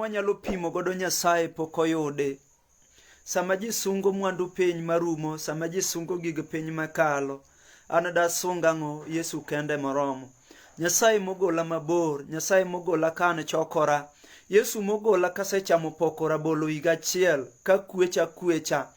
mwanyalo pimo godo Nyasaye pok oyude. Sama ji sungo mwandu piny marumo, sama ji sungo gig piny makalo, an da sunga ng'o Yesu kende moromo. Nyasaye mogola mabor, Nyasaye mogola kan chokora, Yesu mogola kasechamo poko rabolo higa achiel, ka kwecha,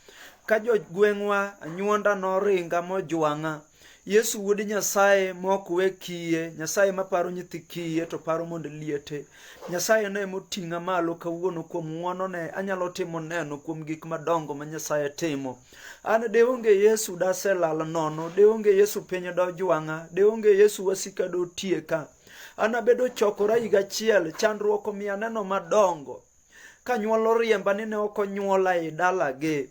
ka jo gweng'wa anyuonda noringa mojwang'a. Yesu wuod Nyasaye mok we kiye, Nyasaye maparo nyithi kiye to paro mondo liete. Nyasaye ne moting'a malo kawuono kuom ng'wono ne anyalo timo neno kuom gik madongo ma Nyasaye timo. An de onge Yesu daselal nono, de onge Yesu piny do jwang'a, de onge Yesu wasika do tieka. An abedo chokora higa achiel, chandruok omiya neno madongo. Ka nyuolo riemba ni ne okonyuola e dalage.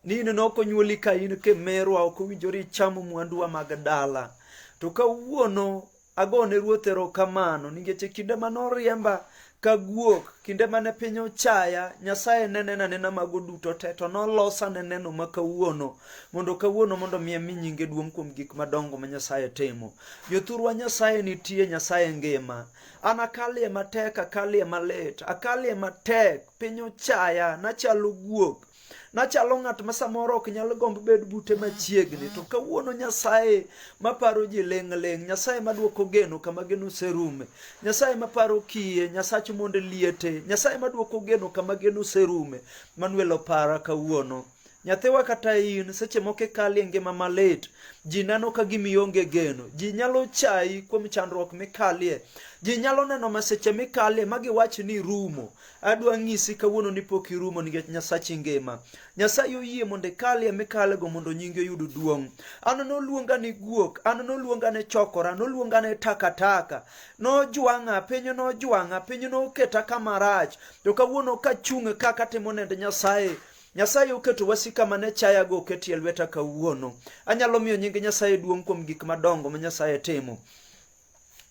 Nini ne okonyuoli ka in kemerwa ok owinjore ichamo mwanduwa mag dala. To kawuono agone Ruoth erokamano nikech kinde manoriemba ka guok, kinde mane piny ochaya, Nyasaye ne nena nena mago duto te to nolosa ne neno ma kawuono mondo miye mi nyinge duong' kuom gik madongo ma Nyasaye timo. Jothurwa Nyasaye nitie, Nyasaye ngima. An akalie matek, akalie malit, akalie matek, piny ochaya, nachalo guok. Nachalo ng'at ma samoro ok nyalo gombo bed bute machiegni, to kawuono Nyasaye maparo ji leng', Nyasaye maduoko geno kama geno serume, Nyasaye maparo kiye, Nyasach monde liete, Nyasaye maduoko geno kama geno serume, Manuel opara kawuono. Nyathiwa kata in, seche moko kali ngima malit, ji neno ka gimionge geno, ji nyalo chai kuom chandruok mikalie, ji nyalo neno maseche mikalie magiwach ni rumo. Adwa ng'isi kawuono ni pok irumo nikech Nyasachi ngima. Nyasaye oyie mondo ikalie mikale go mondo nyinge yud duong'. An noluonga ni guok, an noluonga ni chokora, noluonga ni takataka. Nojwang'a, piny noketa kama rach. To kawuono kachung' kaka timo nende Nyasaye. Nyasaye oketo wasika mane chaya go ketie lweta kawuono. Anyalo miyo nyinge Nyasaye duong' kuom gik madongo ma Nyasaye timo.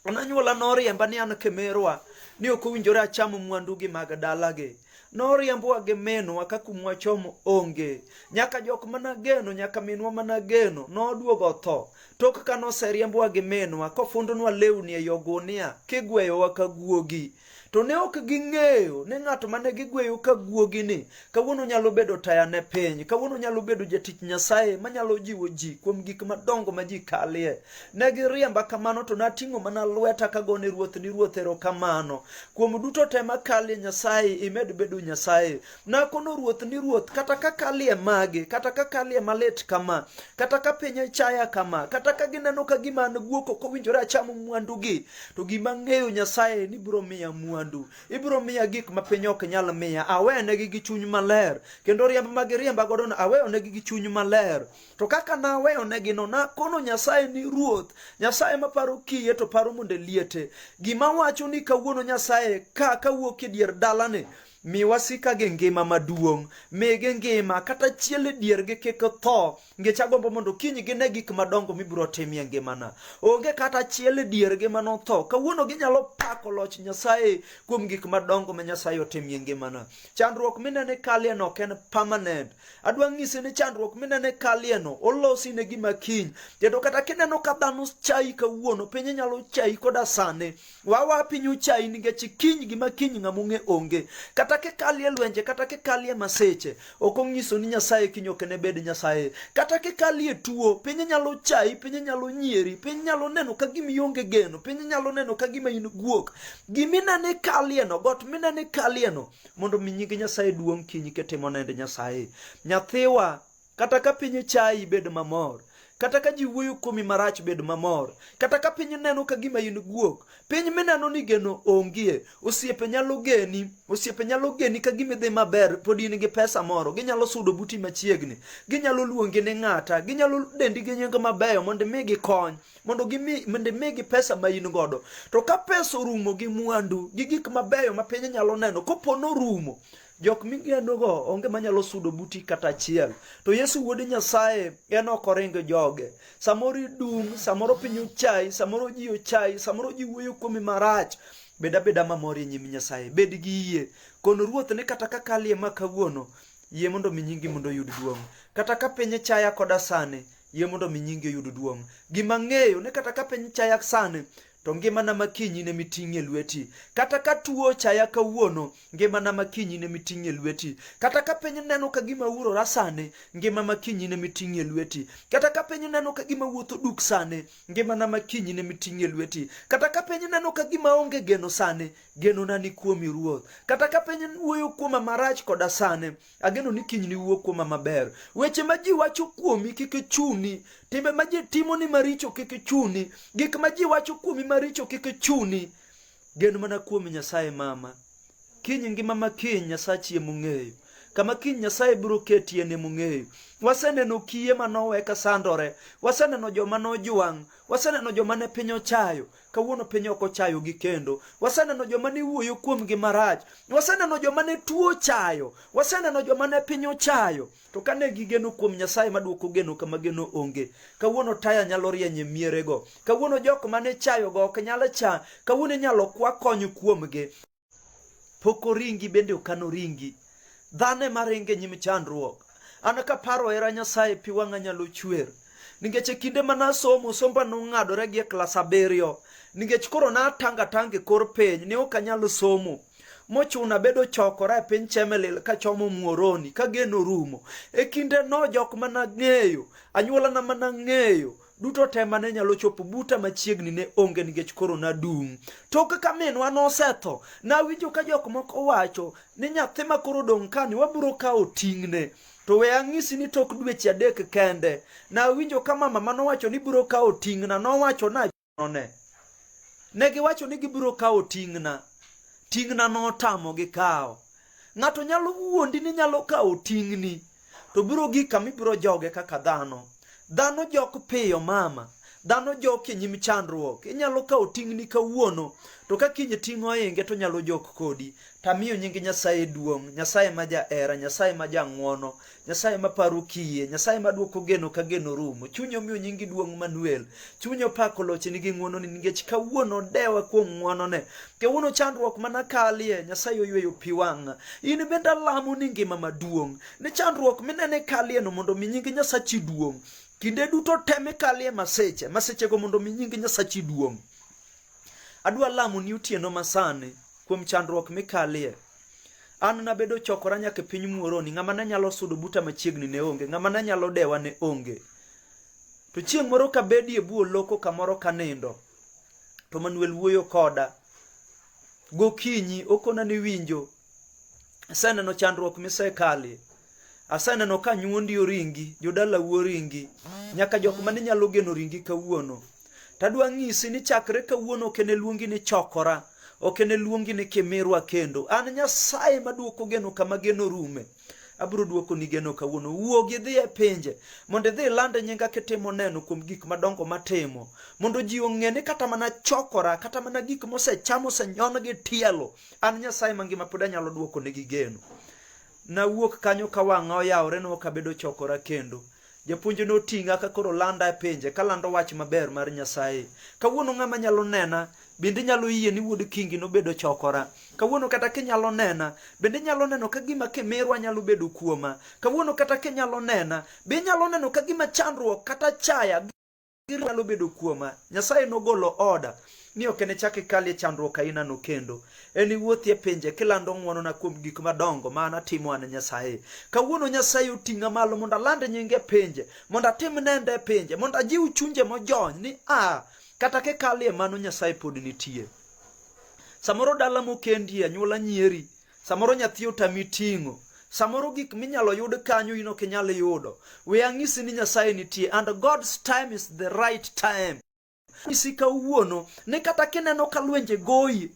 Ananyuola noriemba ni an kemerwa ni ok owinjore achamo mwandugi mag dalage. Noriembwa gi minwa ka kumwa chomo onge. Nyaka jok manageno, nyaka minwa manageno noduogo tho. Tok ka noseriembwa gi minwa kofundonwa lewni e yogunia kigweyowa ka guogi. To ne ok ging'eyo ni ng'at mane gigweyo ka guogi ni kawuono nyalo bedo taya ne piny, kawuono nyalo bedo jatich Nyasaye manyalo jiwo ji kuom gik madongo ma ji kalie. Ne giriemba kamano to nating'o mana lweta kagone Ruoth ni Ruoth erokamano kuom duto te makalie. Nyasaye imed bedo Nyasaye. Nakono Ruoth ni Ruoth, kata ka kalie mage, kata ka kalie malit kama, kata ka piny chaya kama, kata ka gineno ka gima an guok ok owinjore achamo mwandugi, to gima ng'eyo Nyasaye ni biro miya mwandu. Ibiro miya gik ma piny ok nyal miya. Awenegi gi chuny maler, kendo riemba ma giriemba godo na aweyonegi gi chuny maler. To kaka naweyonegi no, nakono Nyasaye ni Ruoth, Nyasaye maparo kiye to paro mondo liete. Gima wacho ni kawuono Nyasaye kawuok e dier dalane, mi wasika gi ngima maduong', mege ngima kata chiele diergi kik tho, ngech agombo mondo kiny gine gik madongo mibiro timie ngimana. Onge kata chiele diergi manotho, kawuono ginyalo pako loch Nyasaye kuom gik madongo ma Nyasaye otimie ngimana. Chandruok minene kalie no ok en permanent. Adwa ng'isi ni chandruok minene kalie no olosi ne gima kiny. Kendo kata kineno ka dhano chai kawuono, piny nyalo chai koda sane. Wawa piny chai nikech kiny gima kiny ng'among'e onge. Kata ke kalie lwenje, kata ke kalie maseche, ok ong'iso ni Nyasaye kiny ok ne bed Nyasaye. Kata ke kalie tuo, piny nyalo chai, piny nyalo nyieri, piny nyalo neno ka gima ionge geno, piny nyalo neno ka gima in guok. Giminane kalie no, got minane kalie no, mondo mi nying Nyasaye duong' kiny ketimo nende Nyasaye. Nyathiwa, kata ka piny chai bed mamor, kata ka ji wuoyo kuomi marach bed mamor, kata ka piny neno ka gima in guok, piny mineno ni geno ongie. Osiepe nyalo geni ka gima dhi maber, pod in gi pesa moro, ginyalo sudo buti machiegni, ginyalo luongi ni ng'ata, ginyalo dendi gi nying mabeyo mondo migi kony, mondo migi pesa ma in godo. To ka pesa orumo gi mwandu, gi gik mabeyo ma piny nyalo neno, kopono rumo, jok migeno go onge manyalo sudo buti kata achiel. To Yesu wuod Nyasaye en ok oring joge. Samoro idung', samoro piny ochai, samoro ji ochai, samoro ji wuoyo kuomi marach. Bed abeda mamor e nyim Nyasaye, bed gi yie. Kono Ruoth ni kata ka kalie ma kawuono, yie mondo mi nyingi mondo yud duong'. Kata ka piny chaya koda sane, yie mondo mi nyingi yud duong'. Gima ng'eyo ni kata ka piny chaya sane, to ngimana makinyi ne miting'e lweti. Kata ka tuo chaya kawuono, ngimana makinyi ne miting'e lweti. Kata ka piny neno ka gima urora sane, ngima makinyi ne miting'e lweti. Kata ka piny neno ka gima wuotho duk sane, ngimana makinyi ne miting'e lweti. Kata ka piny neno ka gima onge geno sane, geno na ni kuomi Ruoth. Kata ka piny wuoyo kuoma marach koda sane, ageno ni kiny ni wuo kuoma maber. Weche ma ji wacho kuomi kik chuni, timbe ma ji timo ni maricho kik chuni, gik ma ji wacho kuomi maricho kik chuni. Geno mana kuom Nyasaye mama. Kiny ngima makiny Nyasachi ema ong'eyo. Kama kiny Nyasaye biro ketie ne mong'eyo. Waseneno kiye manowe ka sandore, waseneno joma nojwang', waseneno joma ne piny ochayo, kawuono piny ok ochayo gi kendo. Waseneno joma ne wuoyo kuomgi marach, waseneno joma ne tuo chayo, waseneno joma ne piny ochayo. To kane gigeno kuom Nyasaye maduoko geno kama geno onge, kawuono taya nyalo rieny e mierego. Kawuono jok mane chayo go ok nyalo cha, kawuono nyalo kwa kony kuomgi. Poko ringi bende okano ringi. Dhane maringe nyim chandruok. An ka paro era Nyasaye pi wang'a nyalo chwer. Nikech kinde mana somba nong'adore gi klas 7. Nikech koro na tanga kor piny ni ok anyalo somo. Mochuna bedo chokora e piny Chemelil ka chomo Muoroni ka geno rumo. E kinde no jok mana ng'eyo, anyuola na mana ng'eyo, duto tema ne nyalo chopo buta machiegni ne onge nikech koro na dung'. Tok ka minwa nosetho, na winjo ka jok moko wacho ni nyathi ma koro dong' kani wabiro kawo ting'ne. To we ang'isi ni tok dweche 3 kende, na winjo ka mama manowacho ni biro kawo ting'na nowacho na ne. Negi wacho ni gibiro kawo ting'na. Ting'na notamo gi kawo. Ng'ato nyalo wuondi ni nyalo kawo ting'ni, to biro gika mibiro joge kaka dhano. Dhano jok piyo mama. Dhano jok e nyim chandruok. Inyalo kawo ting'ni kawuono, to ka kiny ting'o inge to nyalo jok kodi. Tamiyo nying Nyasaye duong', Nyasaye ma jaera, Nyasaye ma jang'wono, Nyasaye ma paro kiye, Nyasaye ma duoko geno ka geno rumo. Chunyo miyo nyingi duong' Manuel. Chunyo pako loche nigi ng'wono ni nikech kawuono dewa kuom ng'wono ne. Kawuono chandruok mana kalie, Nyasaye oyweyo pi wang'a. In benda lamo ni ngima maduong'. Ni chandruok minene kalie no mondo mi nying Nyasachi duong'. Kinde duto teme kalie maseche go mondo mi nying Nyasachi duong'. Adwa lamo ni utieno masane kuom chandruok mikalie. An nabedo chokora nyaka piny Muoroni, ng'ama ne nyalo sudo buta machiegni ne onge, ng'ama ne nyalo dewa ne onge. To chieng' moro ka bedi e buo loko kamoro ka nindo, to Manuel wuoyo koda. Gokinyi okona ni winjo. Aseneno chandruok misekalie. Aseneno ka nyuondi oringi, jodala wuoringi, nyaka jok mane nyalo geno ringi kawuono. Tadwa ng'isi ni chakre kawuono okene luongi ni chokora, okene luongi ni kimirwa kendo. An Nyasaye maduoko geno kama geno rume. Abiro duoko ni geno kawuono. Wuogi dhi e pinje, mondo dhi lande nyinga kitimo neno kuom gik madongo matimo. Mondo ji ong'e ni kata mana chokora, kata mana gik mosechamo osenyon gi tielo. An Nyasaye mangima pod anyalo duoko negi geno. Na wuok kanyo ka wang'a oyawore no kabedo chokora kendo. Japuonj no tinga ka koro landa e pinje, ka lando wach maber mar Nyasaye. Kawuono ng'ama nyalo nena, bende nyalo yie ni wuod kingi no bedo chokora. Kawuono kata kinyalo nena, bende nyalo neno ka gima kimirwa nyalo bedo kuoma. Kawuono kata kinyalo nena, be nyalo neno ka gima chandruok kata chaya nyalo bedo kuoma. Nyasaye nogolo oda ni okene chake kalie chandruok aina no kendo. Eni wuothi e pinje kilando ng'wono na kuom gik madongo ma anatimo an Nyasaye. Kawuono Nyasaye oting'a malo mondo alande nyinge pinje, mondo atim nende pinje, mondo ajiw chunje mojony ni kata ke kalie mano Nyasaye pod nitie. Samoro dala mokendi anyuola nyieri, samoro nyathi otami ting'o, samoro gik minyalo yud kanyo ino kinyalo yudo. We ang'isi ni Nyasaye nitie, and God's time is the right time. Isi kawuono ne kata kineno ka lwenje goyi,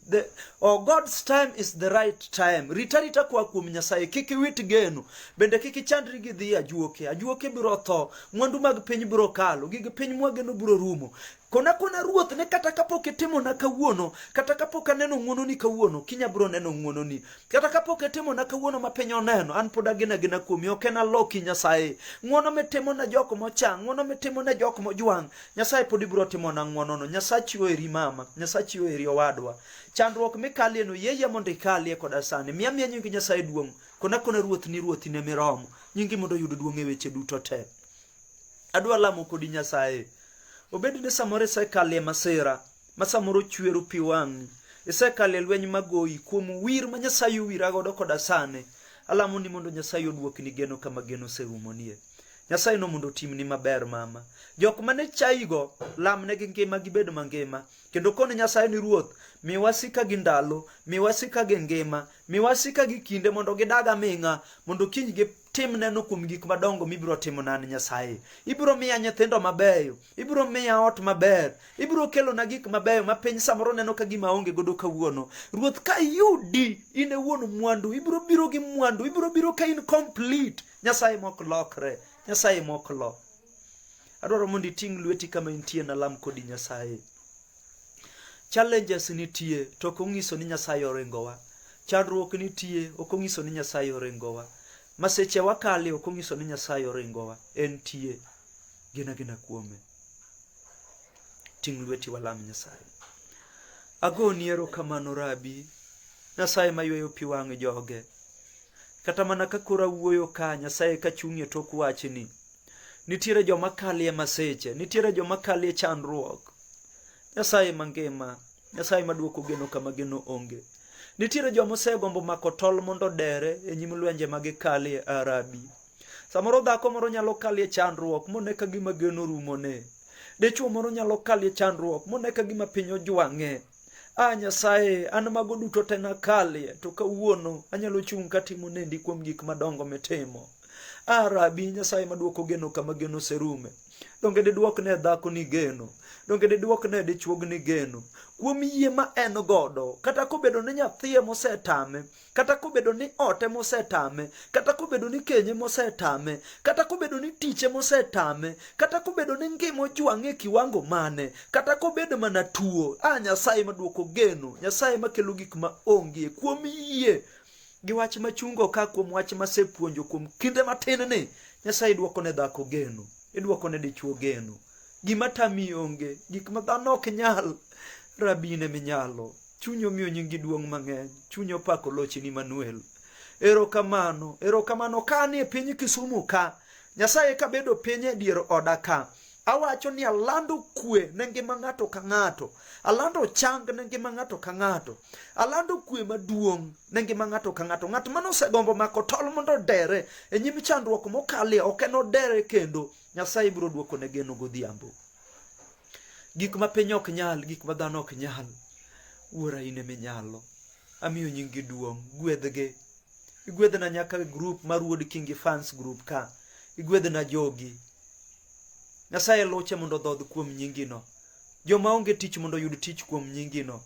God's time is the right time. Ritarita kwa kuom Nyasaye, kik iwit geno, bende kik ichandri gi dhi ajuoke biro tho, mwandu mag piny biro kalo, gig piny mwageno biro rumo. Kona ruoth ne kata kapok itimo na kawuono, kata kapok aneno ng'wono ni kawuono, kinya biro neno ng'wono ni. Kata kapok itimo na kawuono ma piny oneno, an pod agina kuomi, ok en aloki Nyasaye. Ng'wono mitimo na jok mochang', ng'wono mitimo na jok mojwang', Nyasaye pod ibiro timo na ng'wono no. Nyasaye oeri mama, Nyasaye oeri owadwa. Chandruok mikalie no yeye mondo ikalie koda sani. Miya nyingi Nyasaye duong'. Kona ruoth ni ruothi ne miromo. Nyingi mondo yud duong' e weche duto te. Adwa lamo kodi Nyasaye. Obed ni samore sa kalie masira, ma samoro chwero pi wang'i, isekale lweny magoyi kuom wir ma Nyasaye wira godo koda sane. Alamo ni mondo Nyasaye oduokni geno kama geno serumonie. Nyasaye no mondo timni maber mama. Jok mane chaigo lamne gi ngima gibed mangima. Kendo kone Nyasaye ni Ruoth, miwasika gi ndalo, miwasika gi ngima, miwasika gi kinde mondo gidaga ming'a, mondo kiny gitim neno kuom gik madongo mibiro timo nan Nyasaye. Ibiro miya nyithindo mabeyo, ibiro miya ot maber, ibiro kelo na gik mabeyo ma piny samoro neno ka gima onge godo kawuono. Ruoth, ka yudi in e wuon mwandu, ibiro biro gi mwandu, ibiro biro ka in complete. Nyasaye mok lokre, Nyasaye mok lo. Adwaro mondo iting' lweti kama intie na lam kodi Nyasaye. Challenges nitie, to ok ong'iso ni Nyasaye oringowa. Chandruok nitie, ok ong'iso ni Nyasaye oringowa. Maseche wakale, ok ong'iso ni Nyasaye oringowa. En tie, gina kuome. Ting' lweti walam Nyasaye. Agoni erokamano Rabi, Nyasaye mayweyo pi wang' joge. Kata mana ka kora wuoyo ka, Nyasaye ka chung'e tok wachni. Nitiere joma kalie maseche, nitiere joma kalie chandruok. Nyasaye mangima, Nyasaye maduoko geno kama geno onge. Nitiere joma osegombo mako tol mondo dere e nyim lwenje magikalie Rabi. Samoro dhako moro nyalo kalie chandruok mone ka gima geno rumone. Dichuo moro nyalo kalie chandruok mone ka gima piny ojwang'e. Nyasaye, an mago duto te nakalie, to kawuono anyalo chung' katimo nendi kuom gik madongo mitimo. Rabi, Nyasaye maduoko geno kama geno serume. Donge diduok ne dhako ni geno, donge diduok ne dichuog ni geno. Kuom yie ma en godo, kata kobedo ni nyathie mosetame, kata kobedo ni ote mosetame, kata kobedo ni kenye mosetame, kata kobedo ni tiche mosetame, kata kobedo ni ngima ojwang'e kiwango mane, kata kobedo mana tuo. Nyasaye maduoko geno, Nyasaye makelo gik ma onge. Kuom yie gi wach machungo ka kuom wach masepuonjo kuom kinde matin ni, Nyasaye duoko ne dhako geno, iduoko ne dichuo geno. Gima tami onge, gik ma dhano ok nyal, Rabi ne minyalo. Chunyo miyo nyingi duong' mang'eny, chunyo pako lochni Manuel. Erokamano, erokamano ka ni e piny Kisumu ka, Nyasaye ka bedo piny e dier oda ka. Awacho ni alando kwe ne ngima ng'ato ka ng'ato, alando chang ne ngima ng'ato ka ng'ato, alando kwe maduong' ne ngima ng'ato ka ng'ato. Ng'at mano osegombo mako tol mondo dere e nyim chandruok mokalie, ok en odere kendo. Nyasaye biro duoko ne geno godhiambo. Gik ma piny ok nyal, gik ma dhano ok nyal, Wuora in ema inyalo. Amiyo nyingi duong', gwedhge. Igwedhna nyaka group mar Wuod Kingi fans group ka. Igwedhna jogi. Nyasaye loche mondo dhodh kuom nyingino. Joma onge tich mondo yud tich kuom nyingino.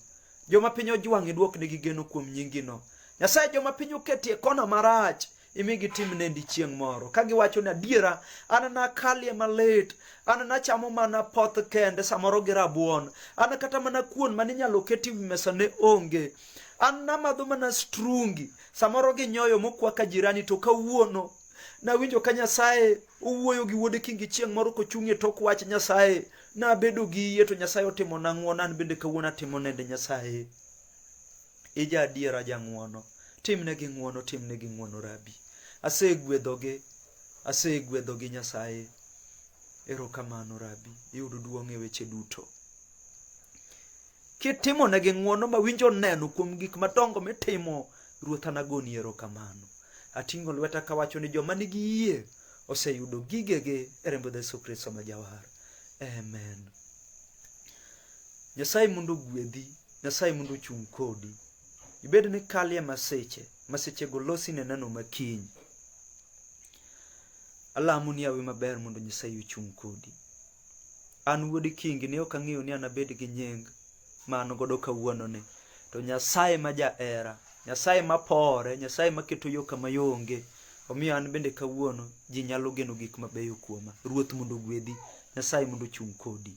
Joma piny ojwang' duok negi geno kuom nyingino. Nyasaye joma piny oketie kona marach, imigi tim nendi chieng' moro. Ka giwacho ni adiera, an nakalie malit, an nachamo mana poth kende samoro gi rabuon, an kata mana kuon mane inyalo keti wi mesa ne onge, an namadho mana strungi samoro gi nyoyo mokwa ka jirani. To kawuono nawinjo ka Nyasaye owuoyo gi Wuod Kingi chieng' moro kochung'e tok wach Nyasaye. Nabedo gi yie to Nyasaye otimo na ng'wono, an bende kawuono atimo nende Nyasaye. Ija adiera jang'wono, timnegi ng'wono, timnegi ng'wono Rabi. Asegwedhogi Nyasaye. Erokamano Rabi, iyud duong' e weche duto. Kitimo negi ng'wono ma winjo neno kuom gik madongo mitimo, Ruoth anagoni erokamano. Ating'o lweta kawacho ni joma nigi yie oseyudo gigegi e remb Yesu Kristo ma Jawar. Amen. Nyasaye mondo gwedhi, Nyasaye mondo chung' kodi. Ibed ni kalie maseche golosi ne neno makiny. Alamo ni awe maber mondo Nyasaye ochung' kodi. An Wuod Kingi ne ok ang'eyo ni anabed gi nying ma an godo kawuono ni. To Nyasaye ma jaera, Nyasaye mapore, Nyasaye maketo yo kama yonge, omiyo an bende kawuono ji nyalo geno gik mabeyo kuoma. Ruoth mondo gwedhi, Nyasaye mondo chung' kodi.